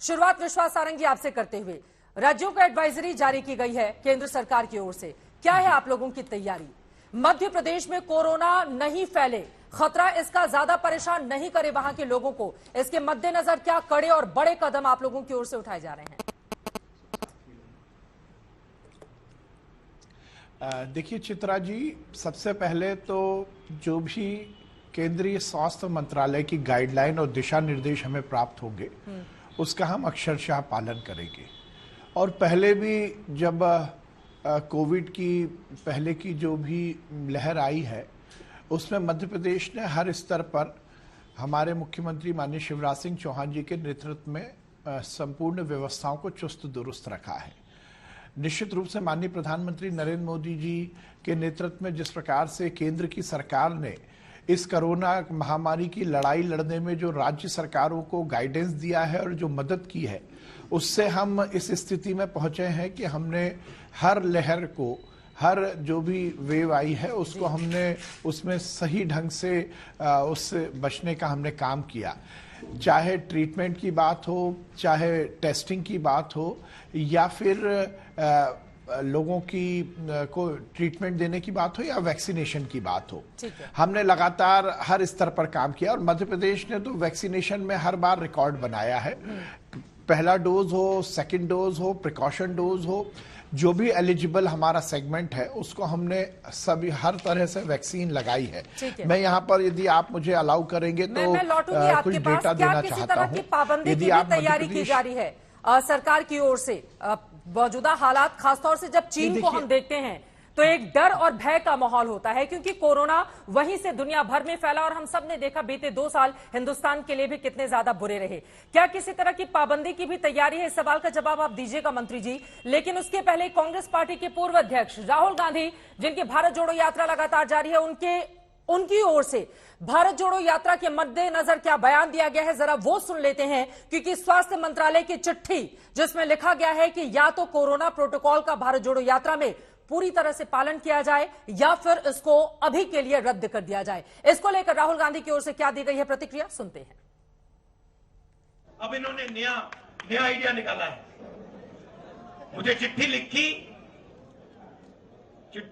शुरुआत विश्वास सारंगी आपसे करते हुए, राज्यों को एडवाइजरी जारी की गई है केंद्र सरकार की ओर से, क्या है आप लोगों की तैयारी? मध्य प्रदेश में कोरोना नहीं फैले, खतरा इसका ज्यादा परेशान नहीं करे वहां के लोगों को, इसके मद्देनजर क्या कड़े और बड़े कदम आप लोगों की ओर से उठाए जा रहे हैं? देखिए चित्रा जी, सबसे पहले तो जो भी केंद्रीय स्वास्थ्य मंत्रालय की गाइडलाइन और दिशा निर्देश हमें प्राप्त होंगे उसका हम अक्षरशः पालन करेंगे। और पहले भी जब कोविड की पहले की जो भी लहर आई है उसमें मध्य प्रदेश ने हर स्तर पर हमारे मुख्यमंत्री माननीय शिवराज सिंह चौहान जी के नेतृत्व में संपूर्ण व्यवस्थाओं को चुस्त दुरुस्त रखा है। निश्चित रूप से माननीय प्रधानमंत्री नरेंद्र मोदी जी के नेतृत्व में जिस प्रकार से केंद्र की सरकार ने इस कोरोना महामारी की लड़ाई लड़ने में जो राज्य सरकारों को गाइडेंस दिया है और जो मदद की है, उससे हम इस स्थिति में पहुंचे हैं कि हमने हर लहर को, हर जो भी वेव आई है उसको हमने उसमें सही ढंग से उससे बचने का हमने काम किया। चाहे ट्रीटमेंट की बात हो, चाहे टेस्टिंग की बात हो, या फिर लोगों की को ट्रीटमेंट देने की बात हो या वैक्सीनेशन की बात हो, हमने लगातार हर स्तर पर काम किया। और मध्य प्रदेश ने तो वैक्सीनेशन में हर बार रिकॉर्ड बनाया है। पहला डोज हो, सेकंड डोज हो, प्रिकॉशन डोज हो, जो भी एलिजिबल हमारा सेगमेंट है उसको हमने सभी हर तरह से वैक्सीन लगाई है। मैं यहाँ पर यदि आप मुझे अलाउ करेंगे तो कुछ डेटा देना चाहता हूँ। यदि आप तैयारी की जा रही है सरकार की ओर से, मौजूदा हालात खासतौर से जब चीन को हम देखते हैं तो एक डर और भय का माहौल होता है, क्योंकि कोरोना वहीं से दुनिया भर में फैला और हम सब ने देखा बीते 2 साल हिंदुस्तान के लिए भी कितने ज्यादा बुरे रहे। क्या किसी तरह की पाबंदी की भी तैयारी है? इस सवाल का जवाब आप दीजिएगा मंत्री जी, लेकिन उसके पहले कांग्रेस पार्टी के पूर्व अध्यक्ष राहुल गांधी, जिनकी भारत जोड़ो यात्रा लगातार जारी है, उनकी ओर से भारत जोड़ो यात्रा के मद्देनजर क्या बयान दिया गया है, जरा वो सुन लेते हैं। क्योंकि स्वास्थ्य मंत्रालय की चिट्ठी जिसमें लिखा गया है कि या तो कोरोना प्रोटोकॉल का भारत जोड़ो यात्रा में पूरी तरह से पालन किया जाए या फिर इसको अभी के लिए रद्द कर दिया जाए। इसको लेकर राहुल गांधी की ओर से क्या दी गई है प्रतिक्रिया, सुनते हैं। अब इन्होंने नया आइडिया निकाला है। मुझे चिट्ठी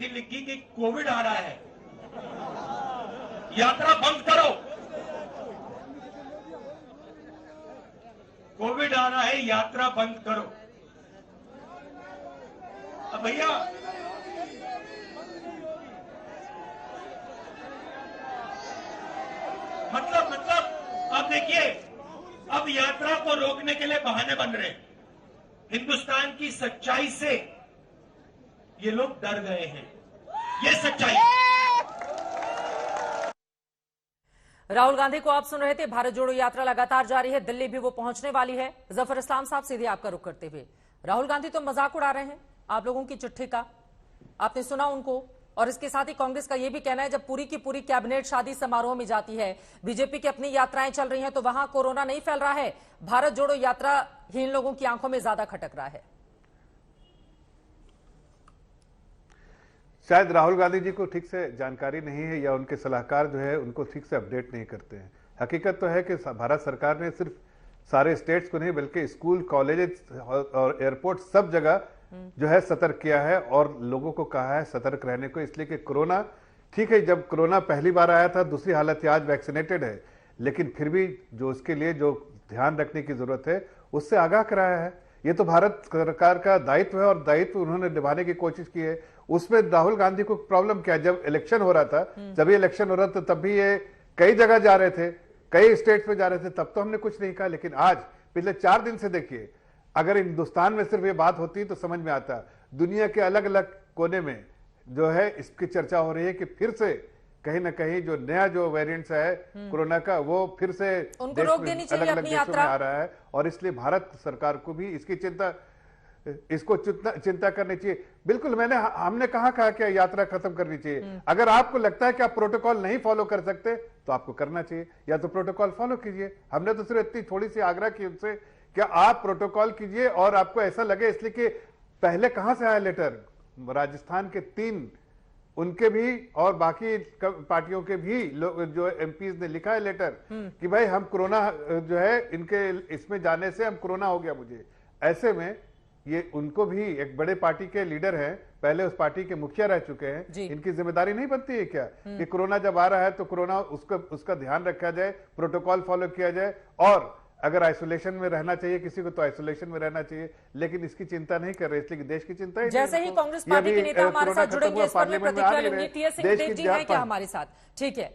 लिखी कि कोविड आ रहा है, यात्रा बंद करो। कोविड आ रहा है, यात्रा बंद करो। अब भैया मतलब अब देखिए, अब यात्रा को रोकने के लिए बहाने बन रहे हैं। हिंदुस्तान की सच्चाई से ये लोग डर गए हैं, ये सच्चाई। राहुल गांधी को आप सुन रहे थे। भारत जोड़ो यात्रा लगातार जारी है, दिल्ली भी वो पहुंचने वाली है। जफर इस्लाम साहब, सीधे आपका रुख करते हुए, राहुल गांधी तो मजाक उड़ा रहे हैं आप लोगों की चिट्ठी का, आपने सुना उनको। और इसके साथ ही कांग्रेस का यह भी कहना है जब पूरी की पूरी कैबिनेट शादी समारोह में जाती है, बीजेपी की अपनी यात्राएं चल रही हैं, तो वहां कोरोना नहीं फैल रहा है, भारत जोड़ो यात्रा ही इन लोगों की आंखों में ज्यादा खटक रहा है। शायद राहुल गांधी जी को ठीक से जानकारी नहीं है या उनके सलाहकार जो है उनको ठीक से अपडेट नहीं करते हैं। हकीकत तो है कि भारत सरकार ने सिर्फ सारे स्टेट्स को नहीं बल्कि स्कूल, कॉलेज और एयरपोर्ट सब जगह जो है सतर्क किया है और लोगों को कहा है सतर्क रहने को, इसलिए कि कोरोना ठीक है, जब कोरोना पहली बार आया था दूसरी हालत आज वैक्सीनेटेड है, लेकिन फिर भी जो उसके लिए जो ध्यान रखने की जरूरत है उससे आगाह कराया है। ये तो भारत सरकार का दायित्व है और दायित्व उन्होंने निभाने की कोशिश की है। उसमें राहुल गांधी को प्रॉब्लम क्या है, जब इलेक्शन हो रहा था, जब ये इलेक्शन हो रहा था तब भी ये कई जगह जा रहे थे, कई स्टेट्स में जा रहे थे, तब तो हमने कुछ नहीं कहा। लेकिन आज पिछले 4 दिन से देखिए, अगर हिंदुस्तान में सिर्फ ये बात होती तो समझ में आता, दुनिया के अलग अलग कोने में जो है इसकी चर्चा हो रही है कि फिर से कहीं ना कहीं जो नया जो वेरिएंट्स है कोरोना का वो फिर से उनको रोक देनी चाहिए अलग अलग अपनी देशों में आ रहा है। और इसलिए भारत सरकार को भी इसकी चिंता करनी चाहिए। बिल्कुल, हमने कहा कि यात्रा खत्म करनी चाहिए। अगर आपको लगता है कि आप प्रोटोकॉल नहीं फॉलो कर सकते तो आपको करना चाहिए, या तो प्रोटोकॉल फॉलो कीजिए। हमने तो सिर्फ इतनी थोड़ी सी आग्रह की उनसे, क्या आप प्रोटोकॉल कीजिए और आपको ऐसा लगे, इसलिए कि पहले कहां से आया लेटर, राजस्थान के 3 उनके भी और बाकी पार्टियों के भी लोग जो एमपीज ने लिखा है लेटर कि भाई हम कोरोना जो है इनके इसमें जाने से हम कोरोना हो गया मुझे। ऐसे में ये उनको भी एक बड़े पार्टी के लीडर हैं, पहले उस पार्टी के मुखिया रह चुके हैं, इनकी जिम्मेदारी नहीं बनती है क्या कि कोरोना जब आ रहा है तो कोरोना उसका ध्यान रखा जाए, प्रोटोकॉल फॉलो किया जाए, और अगर आइसोलेशन में रहना चाहिए किसी को तो आइसोलेशन में रहना चाहिए, लेकिन इसकी चिंता नहीं कर रहे, इसलिए देश की चिंता ही जैसे ही कांग्रेस पार्टी के नेता हमारे साथ जुड़ेंगे इस पर प्रतिक्रिया लेंगे। टीएस सिंहदेव जी हैं क्या हमारे साथ? ठीक है,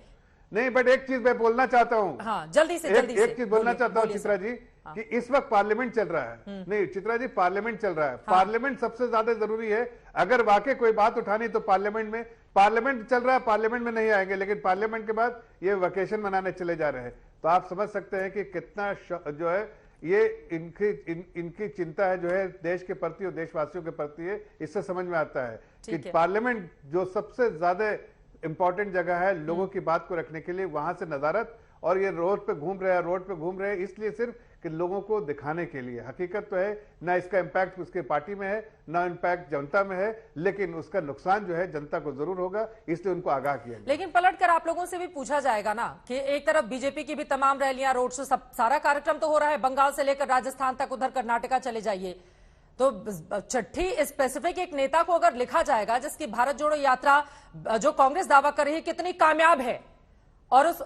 नहीं, बट एक चीज मैं बोलना चाहता हूँ, हाँ जल्दी से एक चीज बोलना चाहता हूँ चित्रा जी, कि इस वक्त पार्लियामेंट चल रहा है। नहीं चित्रा जी, पार्लियामेंट चल रहा है, पार्लियामेंट सबसे ज्यादा जरूरी है। अगर वाकई कोई बात उठानी तो पार्लियामेंट चल रहा है, पार्लियामेंट में नहीं आएंगे, लेकिन पार्लियामेंट के बाद ये वेकेशन मनाने चले जा रहे हैं। तो आप समझ सकते हैं कि कितना जो है ये इनकी चिंता है जो है देश के प्रति और देशवासियों के प्रति है। इससे समझ में आता है कि पार्लियामेंट जो सबसे ज्यादा इंपॉर्टेंट जगह है लोगों की बात को रखने के लिए, वहां से नजारत, और ये रोड पे घूम रहे हैं इसलिए सिर्फ कि लोगों को दिखाने के लिए। हकीकत तो है ना इसका इंपैक्ट उसके पार्टी में है ना इंपैक्ट जनता में है, लेकिन उसका नुकसान जो है जनता को जरूर होगा, इसलिए उनको आगाह किया गया। लेकिन पलटकर आप लोगों से भी पूछा जाएगा ना कि एक तरफ बीजेपी की भी तमाम रैलियां, रोड शो, सब सारा कार्यक्रम तो हो रहा है, बंगाल से लेकर राजस्थान तक, उधर कर्नाटका चले जाइए, तो चिट्ठी स्पेसिफिक एक नेता को अगर लिखा जाएगा जिसकी भारत जोड़ो यात्रा जो कांग्रेस दावा कर रही है कितनी कामयाब है, और उस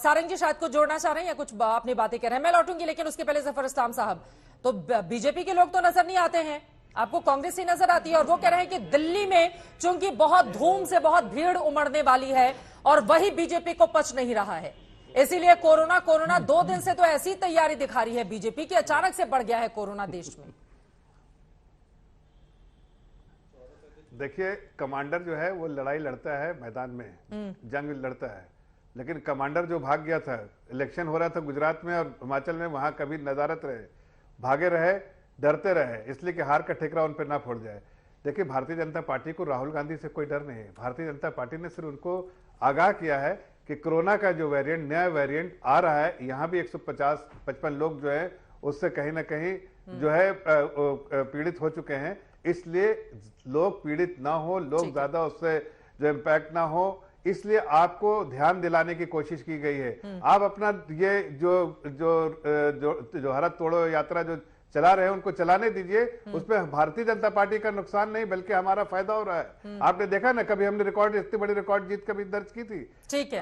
सारंग जी शायद कुछ जोड़ना चाह रहे हैं या कुछ अपनी बातें कह रहे हैं, मैं लौटूंगी, लेकिन उसके पहले जफर इस्लाम साहब, तो बीजेपी के लोग तो नजर नहीं आते हैं, आपको कांग्रेस ही नजर आती है, और वो कह रहे हैं कि दिल्ली में चूंकि बहुत धूम से बहुत भीड़ उमड़ने वाली है और वही बीजेपी को पच नहीं रहा है, इसीलिए कोरोना 2 दिन से तो ऐसी तैयारी दिखा रही है बीजेपी की, अचानक से बढ़ गया है कोरोना देश में। देखिए, कमांडर जो है वो लड़ाई लड़ता है मैदान में, जंग लड़ता है, लेकिन कमांडर जो भाग गया था, इलेक्शन हो रहा था गुजरात में और हिमाचल में, वहां कभी नजारत रहे, भागे रहे, डरते रहे, इसलिए कि हार का ठेकरा उन पर ना फोड़ जाए। देखिए, भारतीय जनता पार्टी को राहुल गांधी से कोई डर नहीं है। भारतीय जनता पार्टी ने सिर्फ उनको आगाह किया है कि कोरोना का जो वेरिएंट, नया वेरिएंट आ रहा है, यहाँ भी 150-55 लोग जो है उससे कहीं ना कहीं जो है पीड़ित हो चुके हैं, इसलिए लोग पीड़ित ना हो, लोग ज्यादा उससे जो इम्पैक्ट ना हो, इसलिए आपको ध्यान दिलाने की कोशिश की गई है। आप अपना ये जो भारत तोड़ो यात्रा जो चला रहे हैं उनको चलाने दीजिए, उसमें भारतीय जनता पार्टी का नुकसान नहीं बल्कि हमारा फायदा हो रहा है। आपने देखा ना, कभी हमने इतनी बड़ी रिकॉर्ड जीत कभी दर्ज की थी? ठीक है।